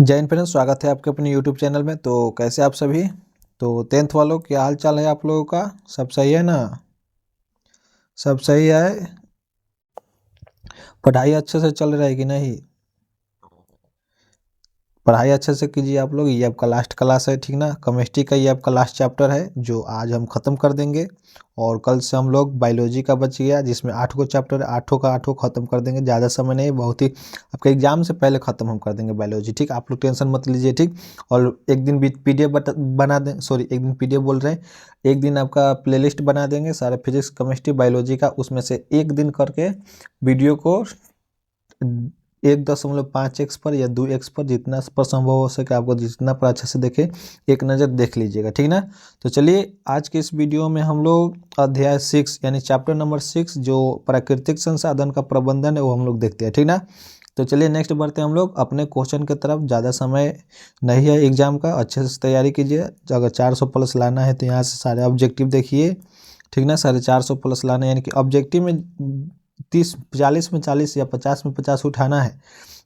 जय हिंद फ्रेंड्स, स्वागत है आपके अपने यूट्यूब चैनल में। तो कैसे आप सभी? तो 10th वालों क्या हाल चाल है आप लोगों का? सब सही है ना? सब सही है? पढ़ाई अच्छे से चल रहा है कि नहीं? पढ़ाई अच्छे से कीजिए आप लोग। ये आपका लास्ट क्लास है, ठीक ना? केमिस्ट्री का ये आपका लास्ट चैप्टर है जो आज हम ख़त्म कर देंगे। और कल से हम लोग बायोलॉजी का बच गया, जिसमें 8 को चैप्टर है, 8 का 8 ख़त्म कर देंगे। ज़्यादा समय नहीं, बहुत ही आपके एग्जाम से पहले ख़त्म हम कर देंगे बायोलॉजी, ठीक? आप लोग टेंशन मत लीजिए, ठीक? और एक दिन PDF बना दें, सॉरी एक दिन PDF बोल रहे हैं, एक दिन आपका प्लेलिस्ट बना देंगे सारे फिजिक्स केमिस्ट्री बायोलॉजी का। उसमें से एक दिन करके वीडियो को 1.5x पर या 2x पर, जितना पर संभव हो सके आपको जितना पर अच्छे से देखे, एक नज़र देख लीजिएगा, ठीक ना? तो चलिए आज के इस वीडियो में हम लोग अध्याय 6 यानी चैप्टर नंबर 6 जो प्राकृतिक संसाधन का प्रबंधन है वो हम लोग देखते हैं, ठीक ना? तो चलिए नेक्स्ट बढ़ते हैं हम लोग अपने क्वेश्चन की तरफ। ज़्यादा समय नहीं है एग्जाम का, अच्छे से तैयारी कीजिए। अगर 400 प्लस लाना है तो यहाँ से सारे ऑब्जेक्टिव देखिए, ठीक ना? 450 प्लस लाना है, यानी कि ऑब्जेक्टिव में 40 में 40 या 50 में 50 उठाना है।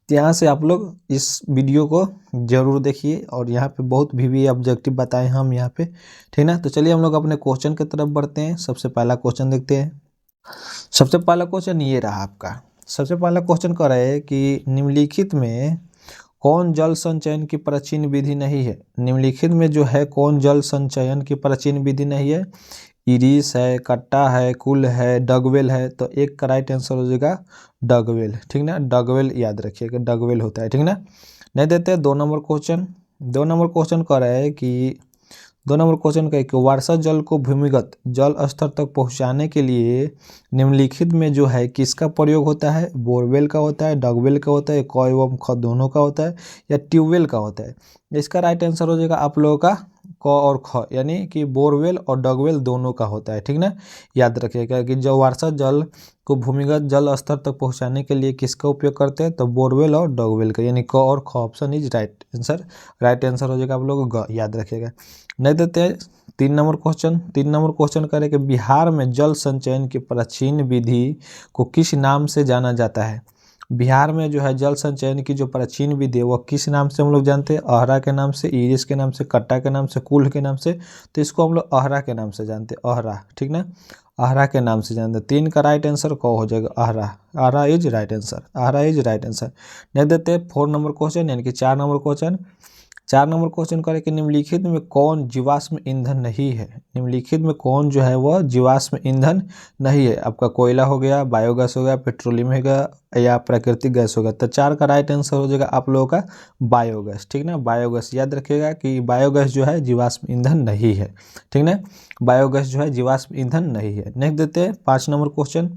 तो यहाँ से आप लोग इस वीडियो को जरूर देखिए, और यहाँ पे बहुत भी ऑब्जेक्टिव बताए हम यहाँ पे, ठीक ना? तो चलिए हम लोग अपने क्वेश्चन की तरफ बढ़ते हैं। सबसे पहला क्वेश्चन देखते हैं। सबसे पहला क्वेश्चन ये रहा आपका। सबसे पहला क्वेश्चन कह रहा है कि निम्नलिखित में कौन जल संचयन की प्राचीन विधि नहीं है? निम्नलिखित में जो है कौन जल संचयन की प्राचीन विधि नहीं है? इरिस है, कट्टा है, कुल है, डगवेल है। तो एक का राइट आंसर हो जाएगा डगवेल, ठीक ना? डगवेल याद रखिएगा, डगवेल होता है, ठीक ना? नहीं देते 2 नंबर क्वेश्चन। 2 नंबर क्वेश्चन कह रहा है कि 2 नंबर क्वेश्चन का कि वर्षा जल को भूमिगत जल स्तर तक पहुंचाने के लिए निम्नलिखित में जो है किसका प्रयोग होता है? बोरवेल का होता है, डगवेल का होता है, क एवं ख दोनों का होता है, या ट्यूबवेल का होता है? इसका राइट आंसर हो जाएगा आप लोगों का क और ख, यानी कि बोरवेल और डगवेल दोनों का होता है, ठीक ना? याद रखिएगा कि जो वर्षा जल को भूमिगत जल स्तर तक पहुंचाने के लिए किसका उपयोग करते हैं? तो बोरवेल और डगवेल का, यानी क और ख option is right answer. Right answer हो जाएगा आप लोग ग, याद रखिएगा। नहीं देते हैं 3 नंबर क्वेश्चन। 3 नंबर क्वेश्चन करें कि बिहार में जल संचयन की प्राचीन विधि को किस नाम से जाना जाता है? बिहार में जो है जल संचयन की जो प्राचीन विधि है वह किस नाम से हम लोग जानते हैं? अहरा के नाम से, इरिस के नाम से, कट्टा के नाम से, कुल के नाम से। तो इसको हम लोग अहरा के नाम से जानते हैं, अहरा, ठीक ना? अहरा के नाम से जानते हैं। 3 का राइट आंसर कौ हो जाएगा अहरा। अहरा इज राइट आंसर, अहरा इज राइट आंसर। नहीं देते 4 नंबर क्वेश्चन, यानी कि 4 नंबर क्वेश्चन। 4 नंबर क्वेश्चन करें कि निम्नलिखित में कौन जीवाश्म ईंधन नहीं है? निम्नलिखित में कौन जो है वह जीवाश्म ईंधन नहीं है? आपका कोयला हो गया, बायोगैस हो गया, पेट्रोलियम हो गया, या प्राकृतिक गैस हो गया। तो 4 का राइट आंसर हो जाएगा आप लोगों का बायोगैस, ठीक ना? बायोगैस याद रखिएगा कि बायोगैस जो है जीवाश्म ईंधन नहीं है, ठीक ना? बायोगैस जो है जीवाश्म ईंधन नहीं है। नेक्स्ट देते हैं 5 नंबर क्वेश्चन।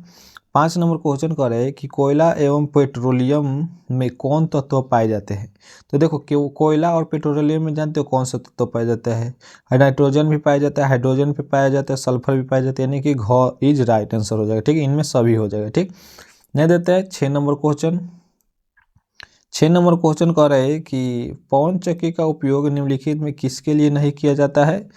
5 नंबर क्वेश्चन कर रहे हैं कि कोयला एवं पेट्रोलियम में कौन तत्व पाए जाते हैं? तो देखो कि वो कोयला और पेट्रोलियम में जानते हो कौन सा तत्व पाया जाता है? नाइट्रोजन भी पाया जाता है, हाइड्रोजन भी पाया जाता है, सल्फर भी पाया जाता है, यानी कि घ इज राइट आंसर हो जाएगा, ठीक है? इनमें सभी हो जाएगा, ठीक? नहीं देते हैं 6 नंबर क्वेश्चन। 6 नंबर क्वेश्चन कह रहे हैं कि पवन चक्की का उपयोग निम्नलिखित में किसके लिए नहीं किया जाता है?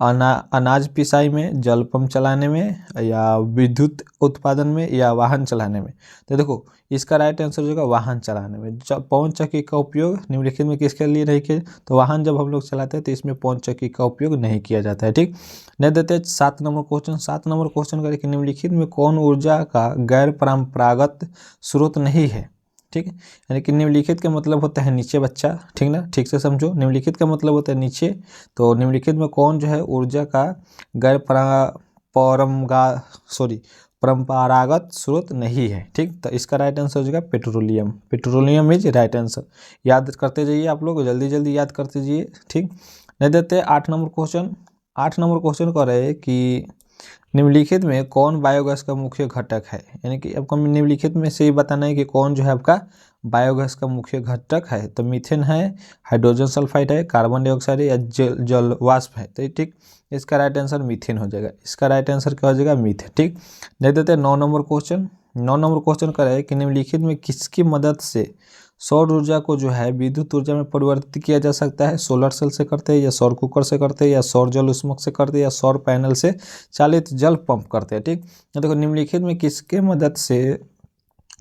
अनाज पिसाई में, जल पंप चलाने में, या विद्युत उत्पादन में, या वाहन चलाने में? तो देखो इसका राइट आंसर हो जाएगा वाहन चलाने में। पवन चक्की का उपयोग निम्नलिखित में किसके लिए नहीं किया? तो वाहन जब हम लोग चलाते हैं तो इसमें पवन चक्की का उपयोग नहीं किया जाता है, ठीक? नहीं देते 7 नंबर क्वेश्चन। 7 नंबर क्वेश्चन करें कि निम्नलिखित में कौन ऊर्जा का गैर परंपरागत स्रोत नहीं है? ठीक है, यानी कि निम्नलिखित का मतलब होता है नीचे बच्चा, ठीक ना? ठीक से समझो, निम्नलिखित का मतलब होता है नीचे। तो निम्नलिखित में कौन जो है ऊर्जा का गैर परंपरा सॉरी परंपरागत स्रोत नहीं है, ठीक? तो इसका राइट आंसर हो जाएगा petroleum. Petroleum is right answer. याद करते जाइए आप लोग, जल्दी जल्दी याद करते जाइए, ठीक? नहीं देते 8 नंबर क्वेश्चन। 8 नंबर क्वेश्चन कर रहे हैं कि निम्नलिखित में कौन बायोगैस का मुख्य घटक है? यानी कि आपको निम्नलिखित में से ही बताना है कि कौन जो है आपका बायोगैस का मुख्य घटक है। तो मीथेन है, हाइड्रोजन सल्फाइड है, कार्बन डाइऑक्साइड है, या जल वाष्प है? तो ठीक इसका राइट आंसर मीथेन हो जाएगा। इसका राइट आंसर क्या हो जाएगा? मीथेन, ठीक? दे देते 9 नंबर क्वेश्चन। 9 नंबर क्वेश्चन का है कि निम्नलिखित में किसकी मदद से सौर ऊर्जा को जो है विद्युत ऊर्जा में परिवर्तित किया जा सकता है? सोलर सेल से करते हैं, या सौर कुकर से करते हैं, या सौर जल उष्मक से करते हैं, या सौर पैनल से चालित जल पंप करते हैं, ठीक? देखो निम्नलिखित में किसके मदद से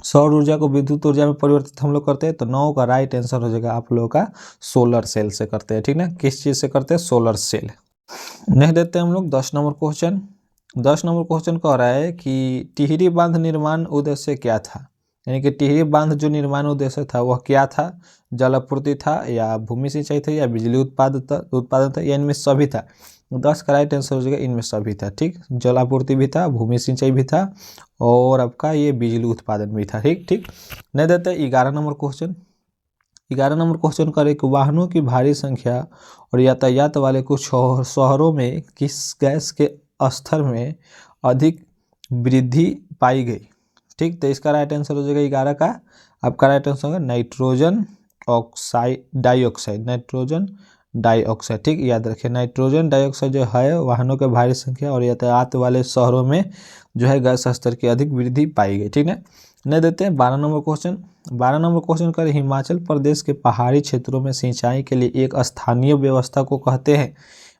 सौर ऊर्जा को विद्युत ऊर्जा में परिवर्तित हम लोग करते हैं, तो 9 का राइट आंसर हो जाएगा आप लोगों का सोलर सेल से करते हैं, ठीक ना। किस चीज़ से करते हैं? Solar cell. नहीं देते हम लोग 10 नंबर क्वेश्चन। 10 नंबर क्वेश्चन कह रहा है कि टिहरी बांध निर्माण उद्देश्य क्या था, यानी कि टिहरी बांध जो निर्माण उद्देश्य था वह क्या था? जल आपूर्ति था, या भूमि सिंचाई था, या बिजली उत्पादन था, या इनमें सभी था? 10 का राइट आंसर हो जाएगा इनमें सभी था, ठीक। जल आपूर्ति भी था, भूमि सिंचाई भी था, और आपका ये बिजली उत्पादन भी था, ठीक ठीक। नहीं देते 11 नंबर क्वेश्चन। 11 नंबर क्वेश्चन करें कि वाहनों की भारी संख्या और यातायात वाले कुछ शहरों में किस गैस के स्तर में अधिक वृद्धि पाई गई, ठीक। तो इसका राइट आंसर हो जाएगा 11 का आपका राइट आंसर होगा नाइट्रोजन डाइऑक्साइड, नाइट्रोजन डाइऑक्साइड, ठीक। याद रखिए नाइट्रोजन डाइऑक्साइड जो है वाहनों के भारी संख्या और यातायात वाले शहरों में जो है गैस स्तर की अधिक वृद्धि पाई गई, ठीक है। नहीं देते हैं 12 नंबर क्वेश्चन। 12 नंबर क्वेश्चन करें हिमाचल प्रदेश के पहाड़ी क्षेत्रों में सिंचाई के लिए एक स्थानीय व्यवस्था को कहते हैं,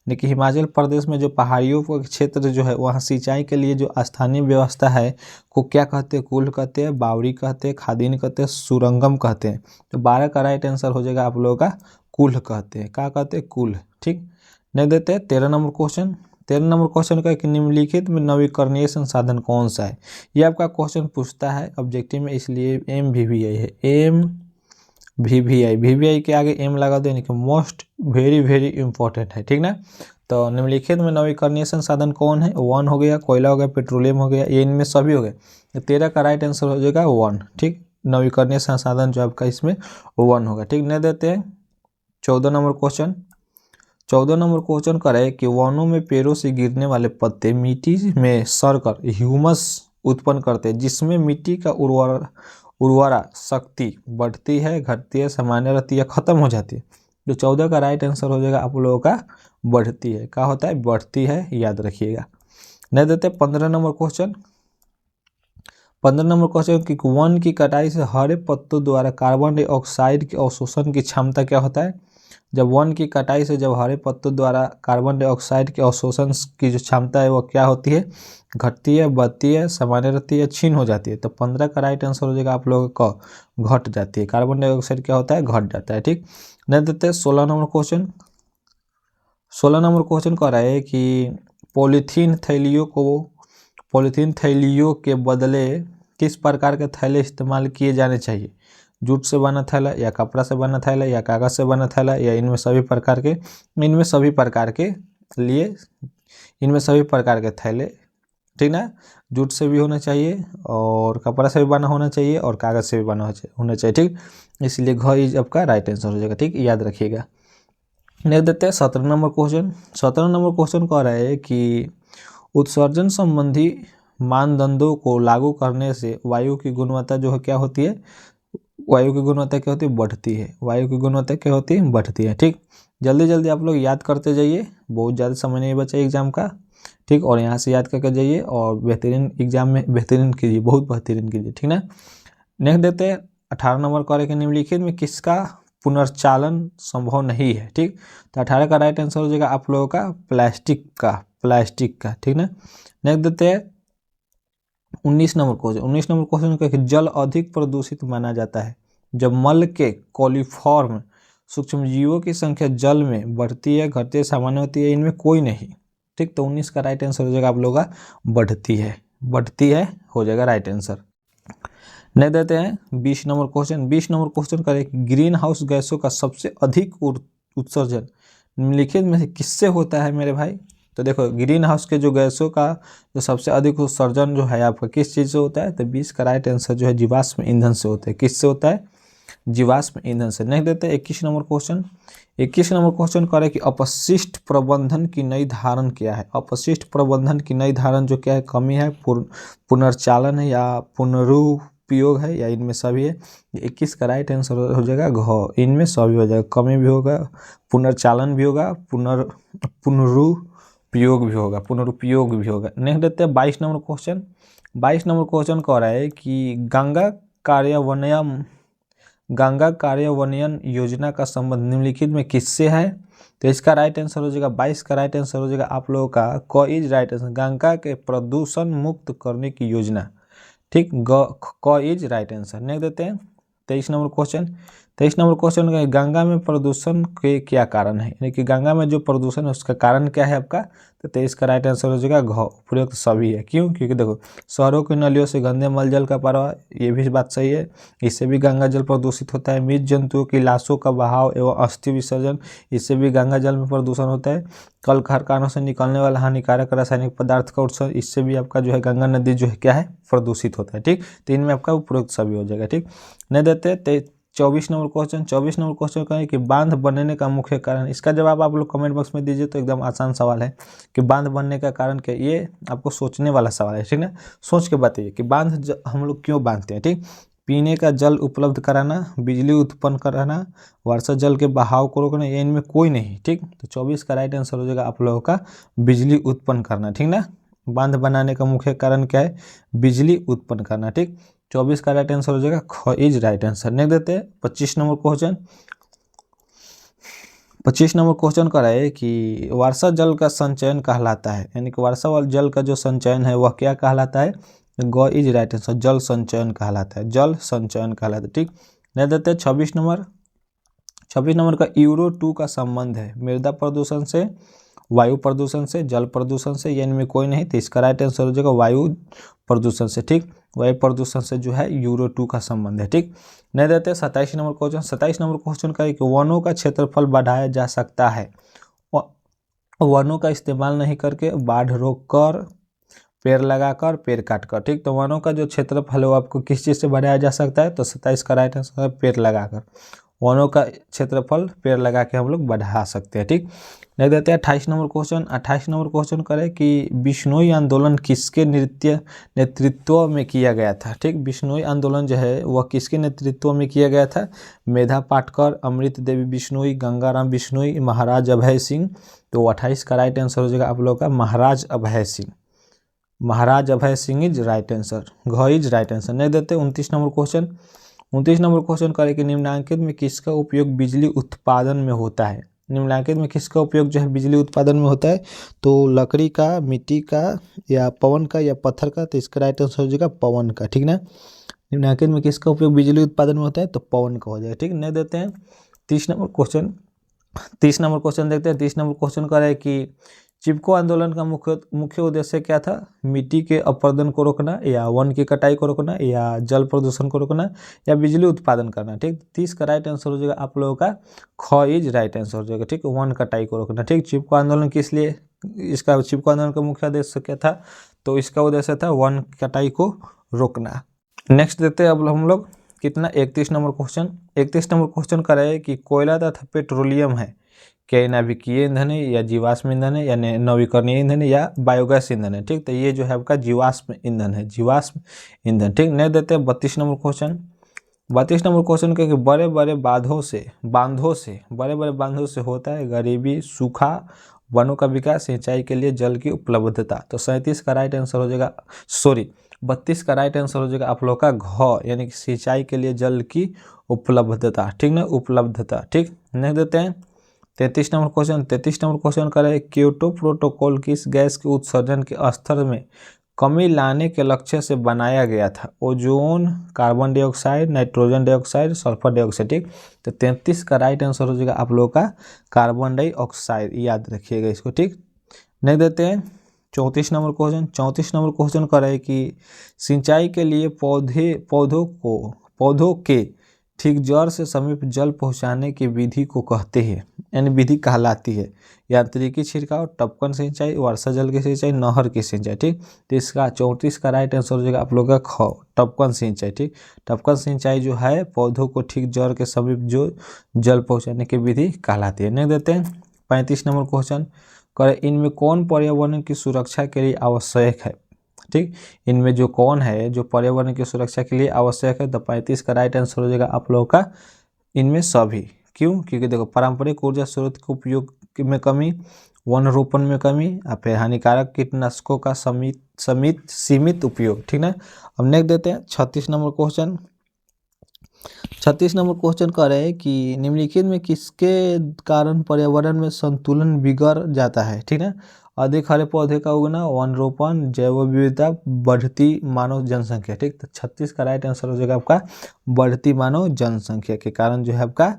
लेकिन हिमाचल प्रदेश में जो पहाड़ियों का क्षेत्र जो है वहाँ सिंचाई के लिए जो स्थानीय व्यवस्था है को क्या कहते हैं? कुल कहते हैं, बावड़ी कहते हैं, खादीन कहते हैं, सुरंगम कहते हैं। तो 12 का राइट आंसर हो जाएगा आप लोगों का कुल कहते हैं। क्या कहते हैं? कुल, ठीक। नहीं देते 13 नंबर क्वेश्चन। 13 नंबर क्वेश्चन का कि निम्नलिखित में नवीकरणीय संसाधन कौन सा है? ये आपका क्वेश्चन पूछता है ऑब्जेक्टिव में, इसलिए MVVI है। MVVI के आगे एम लगा दो, यानी कि मोस्ट वेरी इंपॉर्टेंट है, ठीक ना। तो निम्नलिखित में नवीकरणीय संसाधन कौन है? 1 हो गया, कोयला हो गया, पेट्रोलियम हो गया, ये इनमें सभी हो गए। 13 का राइट आंसर हो जाएगा 1, ठीक। नवीकरणीय संसाधन जो आपका इसमें 1 होगा, ठीक। नहीं देते हैं 14 नंबर क्वेश्चन। 14 नंबर क्वेश्चन करे कि वनों में पेड़ों से गिरने वाले पत्ते मिट्टी में सड़कर ह्यूमस उत्पन्न करते हैं, जिसमें मिट्टी का उर्वरा शक्ति बढ़ती है, घटती है, सामान्य रहती है, खत्म हो जाती है। तो 14 का राइट आंसर हो जाएगा आप लोगों का बढ़ती है। क्या होता है? बढ़ती है, याद रखिएगा। नहीं देते 15 नंबर क्वेश्चन। 15 नंबर क्वेश्चन कि वन की कटाई से हरे पत्तों द्वारा कार्बन डाइऑक्साइड के अवशोषण की क्षमता क्या होता है? जब वन की कटाई से जब हरे पत्तों द्वारा कार्बन डाइऑक्साइड के अवशोषण की जो क्षमता है वो क्या होती है? घटती है, बढ़ती है, सामान्य रहती है, क्षीण हो जाती है। तो 15 का राइट आंसर हो जाएगा आप लोगों का घट जाती है। कार्बन डाइऑक्साइड क्या होता है? घट जाता है, ठीक। नहीं देते 16 नंबर क्वेश्चन। 16 नंबर क्वेश्चन कह रहा है कि पॉलीथीन थैलियों के बदले किस प्रकार के थैले इस्तेमाल किए जाने चाहिए? जूट से बना थैला, या कपड़ा से बना थैला, या कागज़ से बना थैला, या इनमें सभी प्रकार के लिए इनमें सभी प्रकार के थैले, ठीक ना। जूट से भी होना चाहिए, और कपड़ा से भी बना होना चाहिए, और कागज़ से भी बना होना चाहिए, ठीक। इसलिए घ इज आपका राइट आंसर हो जाएगा, ठीक। याद रखिएगा। नेक्स्ट देते हैं 17 नंबर क्वेश्चन। 17 नंबर क्वेश्चन कह रहा है कि उत्सर्जन संबंधी मानदंडों को लागू करने से वायु की गुणवत्ता जो है क्या होती है? वायु की गुणवत्ता क्या होती है? बढ़ती है। वायु की गुणवत्ता क्या होती है? बढ़ती है, ठीक। जल्दी जल्दी आप लोग याद करते जाइए, बहुत ज़्यादा समय नहीं बचा एग्जाम का, ठीक। और यहाँ से याद करके जाइए और बेहतरीन एग्जाम में बेहतरीन कीजिए, बहुत बेहतरीन कीजिए, ठीक ना। नेक्स्ट देते हैं 18 नंबर कह रहे कि निम्नलिखित में किसका पुनर्चालन संभव नहीं है, ठीक। तो 18 का राइट आंसर हो जाएगा आप लोगों का प्लास्टिक का, ठीक ना। नेक्स्ट देते हैं 19 नंबर क्वेश्चन। 19 नंबर क्वेश्चन का कि जल अधिक प्रदूषित माना जाता है जब मल के कोलिफॉर्म सूक्ष्मजीवों की संख्या जल में बढ़ती है, घटती है, सामान्य होती है, इनमें कोई नहीं, ठीक। तो 19 का राइट आंसर हो जाएगा आप लोगों का बढ़ती है हो जाएगा राइट आंसर। नहीं देते हैं 20 नंबर क्वेश्चन। 20 नंबर क्वेश्चन करें कि ग्रीन हाउस गैसों का सबसे अधिक उत्सर्जन निम्नलिखित में से किससे होता है मेरे भाई? तो देखो ग्रीन हाउस के जो गैसों का जो सबसे अधिक उत्सर्जन जो है आपका किस चीज़ से होता है? तो 20 का राइट आंसर जो है जीवाश्म ईंधन से होता है। किससे होता है? जीवाश्म ईंधन से। नहीं देते 21 नंबर क्वेश्चन। 21 नंबर क्वेश्चन करे कि अपशिष्ट प्रबंधन की नई धारणा क्या है? अपशिष्ट प्रबंधन की नई धारणा जो क्या है? कमी है, पुनर्चालन है, या पुनरुपयोग है, या इनमें सभी है? 21 का राइट आंसर हो जाएगा घ, इनमें सभी हो जाएगा। कमी भी होगा, पुनर्चालन भी होगा, पुनरुपयोग भी होगा। नेक्स्ट देते हैं 22 नंबर क्वेश्चन। 22 नंबर क्वेश्चन कह रहा है कि गंगा कार्यान्वयन योजना का संबंध निम्नलिखित में किससे है? तो इसका राइट आंसर हो जाएगा 22 का राइट आंसर हो जाएगा आप लोगों का क इज राइट आंसर, गंगा के प्रदूषण मुक्त करने की योजना, ठीक, क इज राइट आंसर। नेक्स्ट देते हैं 23 नंबर क्वेश्चन। 23 नंबर क्वेश्चन का गंगा में प्रदूषण के क्या कारण है, यानी कि गंगा में जो प्रदूषण है उसका कारण क्या है आपका, तो 23 का राइट आंसर हो जाएगा घ, उपयुक्त सभी है। क्यों, क्योंकि देखो शहरों की नलियों से गंदे मल जल का प्रवाह, ये भी बात सही है, इससे भी गंगा जल प्रदूषित होता है। मृत जंतुओं की लाशों का बहाव एवं अस्थि विसर्जन, इससे भी गंगा जल में प्रदूषण होता है। कल कारखानों से निकलने वाला हानिकारक रासायनिक पदार्थ का उत्सर्जन, इससे भी आपका जो है गंगा नदी जो है क्या है, प्रदूषित होता है। ठीक, तो इनमें आपका उपयुक्त सभी हो जाएगा। ठीक, नहीं देते 24 नंबर क्वेश्चन। 24 नंबर क्वेश्चन का है कि बांध बनने का मुख्य कारण, इसका जवाब आप लोग कमेंट बॉक्स में दीजिए। तो एकदम आसान सवाल है कि बांध बनने का कारण क्या, ये आपको सोचने वाला सवाल है। ठीक ना, सोच के बताइए कि बांध हम लोग क्यों बांधते हैं। ठीक, पीने का जल उपलब्ध कराना, बिजली उत्पन्न कराना, वर्षा जल के बहाव को रोकना, ये इनमें कोई नहीं। ठीक, तो 24 का राइट आंसर हो जाएगा आप लोगों का बिजली उत्पन्न करना। ठीक ना, बांध बनाने का मुख्य कारण क्या है, बिजली उत्पन्न करना। ठीक, 24 का राइट आंसर हो जाएगा ख इज राइट आंसर। नेक्स्ट देते हैं 25 नंबर क्वेश्चन। 25 नंबर क्वेश्चन का है कि वर्षा जल का संचयन कहलाता है, यानी कि वर्षा वाले जल का जो संचयन है वह क्या कहलाता है, ग इज राइट आंसर, जल संचयन कहलाता है, जल संचयन कहलाता है। ठीक, नेक्स्ट देते हैं 26 नंबर। 26 नंबर का यूरो 2 का संबंध है मृदा प्रदूषण से, वायु प्रदूषण से, जल प्रदूषण से, या इनमें कोई नहीं। तो इसका राइट आंसर हो जाएगा वायु प्रदूषण से। ठीक, वायु प्रदूषण से जो है यूरो 2 का संबंध है। ठीक, नहीं देते 27 नंबर क्वेश्चन। 27 नंबर क्वेश्चन का है कि वनों का क्षेत्रफल बढ़ाया जा सकता है, वनों का इस्तेमाल नहीं करके, बाढ़ रोक कर, पेड़ लगाकर, पेड़ काटकर। ठीक, तो वनों का जो क्षेत्रफल है वो आपको किस चीज़ से बढ़ाया जा सकता है, तो 27 का राइट आंसर है पेड़ लगाकर। वनों का क्षेत्रफल पेड़ लगा के हम लोग बढ़ा सकते हैं। ठीक, नहीं देते हैं 28 नंबर क्वेश्चन। 28 नंबर क्वेश्चन करें कि बिश्नोई आंदोलन किसके नेतृत्व में किया गया था। ठीक, बिश्नोई आंदोलन जो है वह किसके नेतृत्व में किया गया था, मेधा पाटकर, अमृत देवी बिश्नोई, गंगाराम बिश्नोई, महाराज अभय सिंह। तो 28 का राइट आंसर हो जाएगा आप लोगों का महाराज अभय सिंह। महाराज Abhay Singh is right answer, घ इज राइट आंसर। नहीं देते 29 नंबर क्वेश्चन। 29 नंबर क्वेश्चन करें कि निम्नलिखित में किसका उपयोग बिजली उत्पादन में होता है, निम्नलिखित में किसका उपयोग जो है बिजली उत्पादन में होता है, तो लकड़ी का, मिट्टी का, या पवन का, या पत्थर का। तो इसका राइट आंसर हो जाएगा पवन का। ठीक ना, निम्नलिखित में किसका उपयोग बिजली उत्पादन में होता है, तो पवन का हो जाएगा। ठीक, नहीं देते हैं 30 नंबर क्वेश्चन। 30 नंबर क्वेश्चन देखते हैं। 30 नंबर क्वेश्चन का है कि चिपको आंदोलन का मुख्य उद्देश्य क्या था, मिट्टी के अपरदन को रोकना, या वन की कटाई को रोकना, या जल प्रदूषण को रोकना, या बिजली उत्पादन करना। ठीक, 30 का राइट आंसर हो जाएगा आप लोगों का ख इज राइट आंसर हो जाएगा। ठीक, वन कटाई को रोकना। ठीक, चिपको आंदोलन किस लिए, इसका चिपको आंदोलन का मुख्य उद्देश्य क्या था, तो इसका उद्देश्य था वन कटाई को रोकना। नेक्स्ट देते हैं अब हम लोग कितना 31 नंबर क्वेश्चन। 31 नंबर क्वेश्चन का है कि कोयला तथा पेट्रोलियम है, क्या नाभिकीय ईंधन है, या जीवाश्म ईंधन है, या नवीकरणीय ईंधन है, या बायोगैस ईंधन है। ठीक, तो ये जो है आपका जीवाश्म ईंधन है, जीवाश्म ईंधन। ठीक, नहीं देते हैं 32 नंबर क्वेश्चन। 32 नंबर क्वेश्चन के बड़े बड़े बांधों से होता है गरीबी, सूखा, वनों का विकास, सिंचाई के लिए जल की उपलब्धता। तो 37 का राइट आंसर हो जाएगा, 32 का राइट आंसर हो जाएगा आप लोग का घ, यानी कि सिंचाई के लिए जल की उपलब्धता। ठीक ना, उपलब्धता। ठीक, नहीं देते हैं 33 नंबर क्वेश्चन। 33 नंबर क्वेश्चन का है क्योटो प्रोटोकॉल किस गैस के उत्सर्जन के स्तर में कमी लाने के लक्ष्य से बनाया गया था, ozone, carbon dioxide, nitrogen dioxide, sulphur dioxide. ठीक, तो 33 का राइट आंसर हो जाएगा आप लोगों का कार्बन डाइऑक्साइड, याद रखिएगा इसको। ठीक, नहीं देते हैं 34 नंबर क्वेश्चन। 34 नंबर क्वेश्चन का है कि सिंचाई के लिए पौधों के ठीक जड़ से समीप जल पहुंचाने की विधि को कहते हैं, यानी विधि कहलाती है यांत्रिकी छिड़काव, टपकन सिंचाई, वर्षा जल की सिंचाई, नहर की सिंचाई। ठीक, तो इसका 34 का राइट आंसर हो जाएगा आप लोगों का ख, टपकन सिंचाई। ठीक, टपकन सिंचाई जो है पौधों को ठीक जड़ के समीप जो जल पहुंचाने की विधि कहलाती है। नहीं देते हैं 35 नंबर क्वेश्चन करे इनमें कौन पर्यावरण की सुरक्षा के लिए आवश्यक है। ठीक, इनमें जो कौन है जो पर्यावरण की सुरक्षा के लिए आवश्यक है, तो 35 का राइट आंसर हो जाएगा आप लोगों का इनमें सभी। क्यों, क्योंकि देखो पारंपरिक ऊर्जा स्रोत के उपयोग में कमी, वन रोपण में कमी, और फिर हानिकारक कीटनाशकों का सीमित उपयोग। ठीक ना, अब नेक्स्ट देते हैं 36 नंबर क्वेश्चन। 36 नंबर क्वेश्चन कह रहे हैं कि निम्नलिखित में किसके कारण पर्यावरण में संतुलन बिगड़ जाता है। ठीक ना, अधिक हरे पौधे का उगना, वनरोपण, जैव विविधता, बढ़ती मानव जनसंख्या। ठीक, तो 36 का राइट आंसर हो जाएगा आपका बढ़ती मानव जनसंख्या के कारण जो है आपका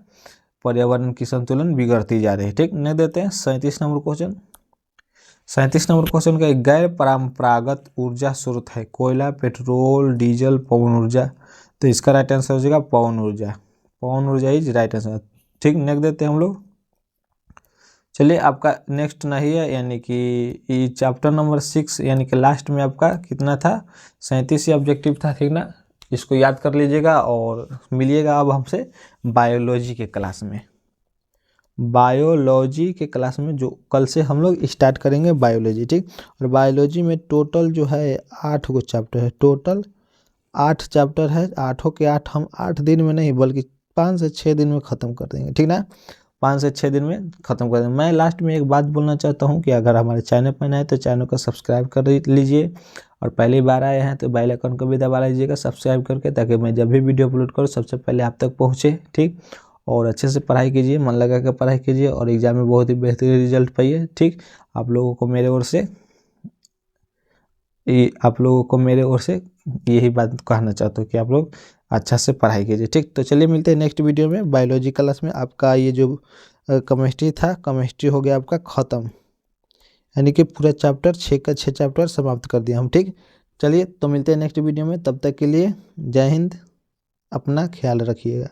पर्यावरण की संतुलन बिगड़ती जा रही है। ठीक, नहीं देते हैं 37 नंबर क्वेश्चन। 37 नंबर क्वेश्चन का एक गैर परंपरागत ऊर्जा स्रोत है, कोयला, पेट्रोल, डीजल, पवन ऊर्जा। तो इसका राइट आंसर हो जाएगा पवन ऊर्जा। पवन ऊर्जा इज राइट आंसर। ठीक, नेक्स्ट देते हैं हम लोग। चलिए, आपका नेक्स्ट नहीं है, यानी कि चैप्टर नंबर 6 यानी कि लास्ट में आपका कितना था, 37 ही ऑब्जेक्टिव था। ठीक ना, इसको याद कर लीजिएगा और मिलिएगा अब हमसे बायोलॉजी के क्लास में। बायोलॉजी के क्लास में जो कल से हम लोग स्टार्ट करेंगे बायोलॉजी। ठीक, और बायोलॉजी में टोटल जो है 8 गो चैप्टर है, टोटल 8 चैप्टर है। 8 के 8 हम 8 दिन में नहीं बल्कि 5 से 6 दिन में ख़त्म कर देंगे। ठीक ना, 5 से 6 दिन में ख़त्म कर देंगे। मैं लास्ट में एक बात बोलना चाहता हूँ कि अगर हमारे चैनल पर नए हैं तो चैनल को सब्सक्राइब कर लीजिए, और पहली बार आए हैं तो बेल आइकन को भी दबा लीजिएगा सब्सक्राइब करके, ताकि मैं जब भी वीडियो अपलोड करूँ सबसे पहले आप तक पहुँचे। ठीक, और अच्छे से पढ़ाई कीजिए, मन लगा कर पढ़ाई कीजिए और एग्ज़ाम में बहुत ही बेहतरीन रिजल्ट पाइए। ठीक, आप लोगों को मेरे ओर से यही बात कहना चाहता हूँ कि आप लोग अच्छा से पढ़ाई कीजिए। ठीक, तो चलिए मिलते हैं नेक्स्ट वीडियो में बायोलॉजी क्लास में। आपका ये जो केमिस्ट्री था, केमिस्ट्री हो गया आपका ख़त्म, यानी कि पूरा चैप्टर 6 का 6 चैप्टर समाप्त कर दिया हम। ठीक, चलिए तो मिलते हैं नेक्स्ट वीडियो में, तब तक के लिए जय हिंद, अपना ख्याल रखिएगा।